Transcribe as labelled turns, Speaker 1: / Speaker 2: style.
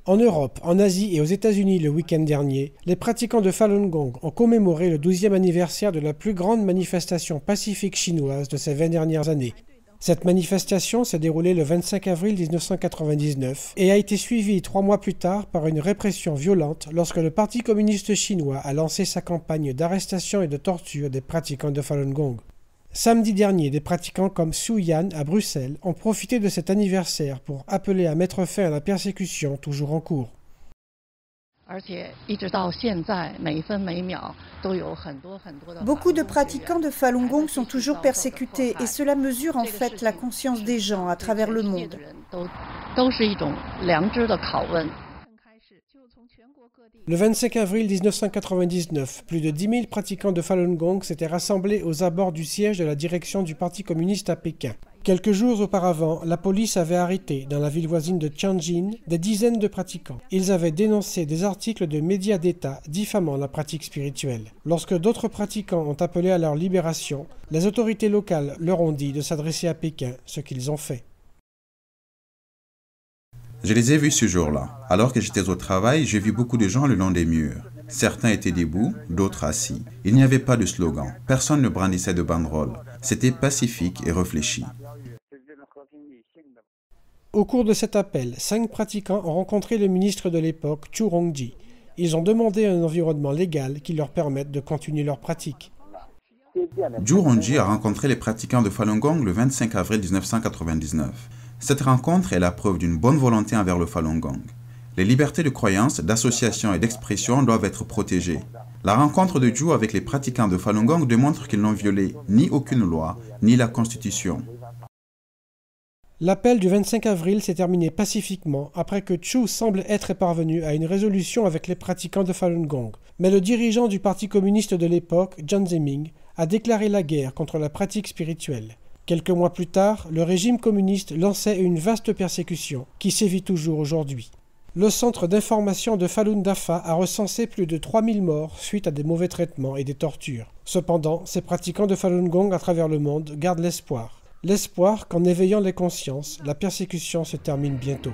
Speaker 1: En Europe, en Asie et aux États-Unis le week-end dernier, les pratiquants de Falun Gong ont commémoré le 12e anniversaire de la plus grande manifestation pacifique chinoise de ces 20 dernières années. Cette manifestation s'est déroulée le 25 avril 1999 et a été suivie 3 mois plus tard par une répression violente lorsque le Parti communiste chinois a lancé sa campagne d'arrestation et de torture des pratiquants de Falun Gong. Samedi dernier, des pratiquants comme Su Yan à Bruxelles ont profité de cet anniversaire pour appeler à mettre fin à la persécution toujours en cours.
Speaker 2: Beaucoup de pratiquants de Falun Gong sont toujours persécutés et cela mesure en fait la conscience des gens à travers le monde.
Speaker 1: Le 25 avril 1999, plus de 10 000 pratiquants de Falun Gong s'étaient rassemblés aux abords du siège de la direction du Parti communiste à Pékin. Quelques jours auparavant, la police avait arrêté, dans la ville voisine de Tianjin, des dizaines de pratiquants. Ils avaient dénoncé des articles de médias d'État diffamant la pratique spirituelle. Lorsque d'autres pratiquants ont appelé à leur libération, les autorités locales leur ont dit de s'adresser à Pékin, ce qu'ils ont fait.
Speaker 3: Je les ai vus ce jour-là. Alors que j'étais au travail, j'ai vu beaucoup de gens le long des murs. Certains étaient debout, d'autres assis. Il n'y avait pas de slogan. Personne ne brandissait de banderoles. C'était pacifique et réfléchi.
Speaker 1: Au cours de cet appel, 5 pratiquants ont rencontré le ministre de l'époque, Zhu Rongji. Ils ont demandé un environnement légal qui leur permette de continuer leur pratique.
Speaker 3: Zhu Rongji a rencontré les pratiquants de Falun Gong le 25 avril 1999. Cette rencontre est la preuve d'une bonne volonté envers le Falun Gong. Les libertés de croyance, d'association et d'expression doivent être protégées. La rencontre de Zhu avec les pratiquants de Falun Gong démontre qu'ils n'ont violé ni aucune loi, ni la Constitution.
Speaker 1: L'appel du 25 avril s'est terminé pacifiquement après que Zhu semble être parvenu à une résolution avec les pratiquants de Falun Gong. Mais le dirigeant du Parti communiste de l'époque, Jiang Zemin, a déclaré la guerre contre la pratique spirituelle. Quelques mois plus tard, le régime communiste lançait une vaste persécution qui sévit toujours aujourd'hui. Le centre d'information de Falun Dafa a recensé plus de 3000 morts suite à des mauvais traitements et des tortures. Cependant, ces pratiquants de Falun Gong à travers le monde gardent l'espoir. L'espoir qu'en éveillant les consciences, la persécution se termine bientôt.